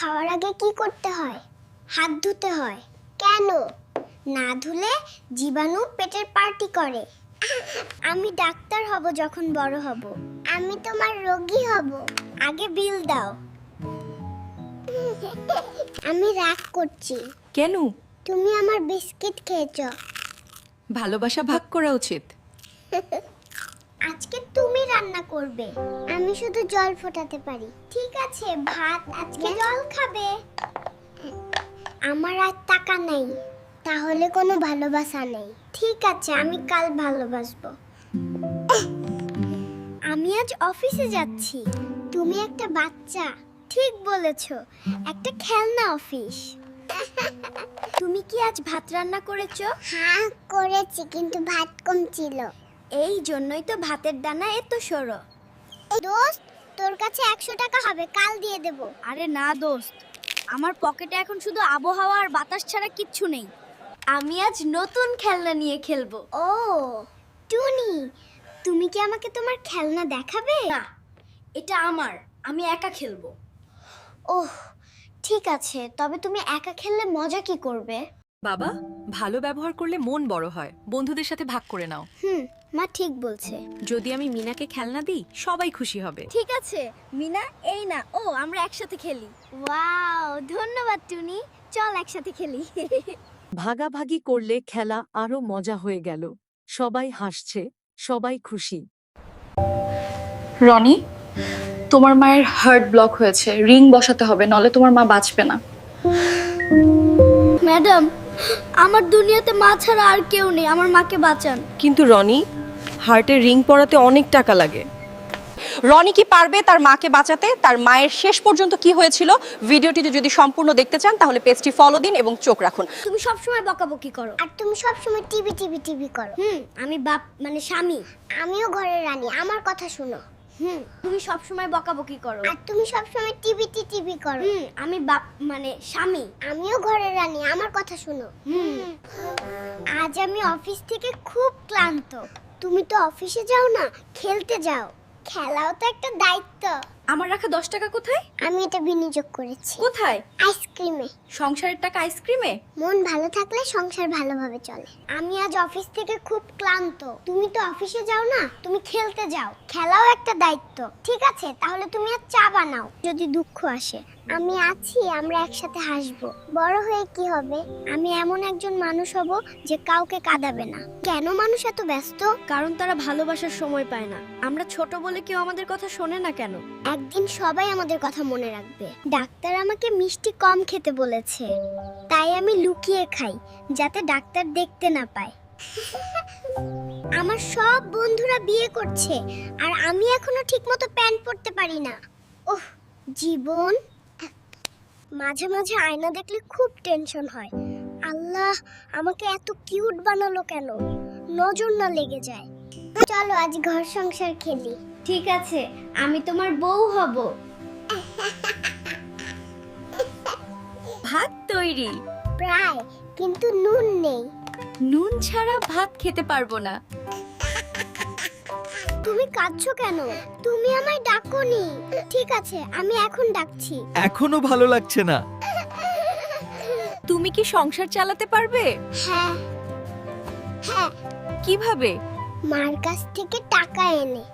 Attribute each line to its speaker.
Speaker 1: খাওয়ার আগে কি করতে হয়? হাত ধুতে হয়। কেন? না ধুলে জীবাণু পেটের পার্টি করে। আমি ডাক্তার হব যখন বড় হব। আমি তোমার রোগী হব। আগে বিল দাও। আমি রাগ করছি।
Speaker 2: কেন?
Speaker 1: তুমি আমার বিস্কিট খেয়েছো।
Speaker 2: ভালোবাসা ভাগ করা উচিত।
Speaker 1: আজকে তুমি রান্না করবে, আমি শুধু জল ফোটাতে পারি। ঠিক আছে, ভাত আজকে জল খাবে। আমার আর টাকা নেই, তাহলে কোনো ভালোবাসা নেই। ঠিক আছে, আমি কাল ভালোবাসবো। আমি আজ অফিসে যাচ্ছি। তুমি একটা বাচ্চা। ঠিক বলেছো, একটা খেলনা অফিস। তুমি কি আজ ভাত রান্না করেছো? হ্যাঁ করেছি, কিন্তু ভাত কম ছিল। এই জন্যই তো ভাতের দানা এত সরো। দোস্ত, তোর কাছে 100 টাকা হবে, কাল দিয়ে দেব।
Speaker 3: আরে না দোস্ত, আমার পকেটে এখন শুধু আবহাওয়া আর বাতাস ছাড়া কিচ্ছু নেই।
Speaker 1: আমি আজ নতুন খেলনা নিয়ে খেলবো। ও টুনি, তুমি কি আমাকে তোমার খেলনা দেখাবে?
Speaker 3: না, এটা আমার, আমি একা খেলবো।
Speaker 1: ওহ ঠিক আছে, তবে তুমি একা খেললে মজা কি করবে?
Speaker 2: বাবা, ভালো ব্যবহার করলে মন বড় হয়। বন্ধুদের সাথে ভাগ করে নাও।
Speaker 1: মা ঠিক বলছে।
Speaker 2: যদি আমি মিনাকে খেলনা দিই, সবাই খুশি হবে।
Speaker 3: ঠিক আছে মিনা, এই না, ও আমরা একসাথে খেলি।
Speaker 1: ওয়াও, ধন্যবাদ টুনি, চল একসাথে খেলি।
Speaker 4: ভাগাভাগি করলে খেলা আরো মজা হয়ে গেল। সবাই হাসছে, সবাই খুশি।
Speaker 5: রনি, তোমার মায়ের হার্ট ব্লক হয়েছে, রিং বসাতে হবে, নলে তোমার মা বাঁচবে না।
Speaker 3: ম্যাডাম, আমার দুনিয়াতে মা ছাড়া আর কেউ নেই, আমার মাকে বাঁচান।
Speaker 6: কিন্তু রনি, হার্টের রিং পরাতে অনেক টাকা লাগে।
Speaker 7: রনি কি পারবে তার মাকে বাঁচাতে? তার মায়ের শেষ পর্যন্ত কি হয়েছিল, ভিডিওটি যদি সম্পূর্ণ দেখতে চান তাহলে পেজটি ফলো দিন এবং চোখ রাখুন।
Speaker 3: তুমি সবসময় বকাবকি করো।
Speaker 1: আর তুমি সবসময় টিভি করো।
Speaker 3: আমি বাপ মানে স্বামী।
Speaker 1: আমিও ঘরের রানী, আমার কথা শোনো।
Speaker 3: তুমি সবসময় বকাবকি করো।
Speaker 1: আর তুমি সবসময় টিভি করো।
Speaker 3: আমি বাপ মানে স্বামী।
Speaker 1: আমিও ঘরের রানী, আমার কথা শোনো। আজ আমি অফিস থেকে খুব ক্লান্ত। তুমি তো অফিসে যাও না, খেলতে যাও। খেলাও তো একটা দায়িত্ব।
Speaker 3: আমার রাখা 10 টাকা কোথায়?
Speaker 1: আমি এটা বিনিয়োগ করেছি।
Speaker 3: কোথায়?
Speaker 1: আইসক্রিমে।
Speaker 3: সংসারের টাকা আইসক্রিমে?
Speaker 1: মন ভালো থাকলে সংসার ভালোভাবে চলে। আমি আজ অফিস থেকে খুব ক্লান্ত। তুমি তো অফিসে যাও না, তুমি খেলতে যাও। খেলাও একটা দায়িত্ব। ঠিক আছে, তাহলে তুমি আর চা বানাও যদি দুঃখ আসে। আমি আছি, আমরা একসাথে হাসবো। বড় হয়ে কি হবে? আমি এমন একজন মানুষ হব যে কাউকে কাঁদাবে না। কেন মানুষ এত ব্যস্ত?
Speaker 3: কারণ তারা ভালোবাসার সময় পায় না। আমরা ছোট বলে কেউ আমাদের কথা শোনে না কেন?
Speaker 1: একদিন সবাই আমাদের কথা মনে রাখবে। ডাক্তার আমাকে মিষ্টি কম খেতে বলেছে, তাই আমি লুকিয়ে খাই যাতে ডাক্তার দেখতে না পায়। আমার সব বন্ধুরা বিয়ে করছে আর আমি এখনো ঠিকমতো প্যান্ট পরতে পারি না। ওহ জীবন। মাঝে মাঝে আয়না দেখলে খুব টেনশন হয়। আল্লাহ, আমাকে এত কিউট বানালো কেন? নজর না লেগে যায়। চলো আজ ঘর সংসার খেলি।
Speaker 3: ঠিক আছে, আমি তোমার বউ হব।
Speaker 2: ভাত তৈরি।
Speaker 1: প্রায়, কিন্তু নুন নেই।
Speaker 2: নুন ছাড়া ভাত খেতে পারবো না।
Speaker 1: তুমি কাঁদছো কেন? তুমি আমায় ডাকোনি। ঠিক আছে, আমি এখন ডাকছি।
Speaker 8: এখনো ভালো লাগছে না।
Speaker 2: তুমি কি সংসার চালাতে পারবে?
Speaker 1: হ্যাঁ হ্যাঁ,
Speaker 2: কিভাবে?
Speaker 1: মার কাছ থেকে টাকা এনে।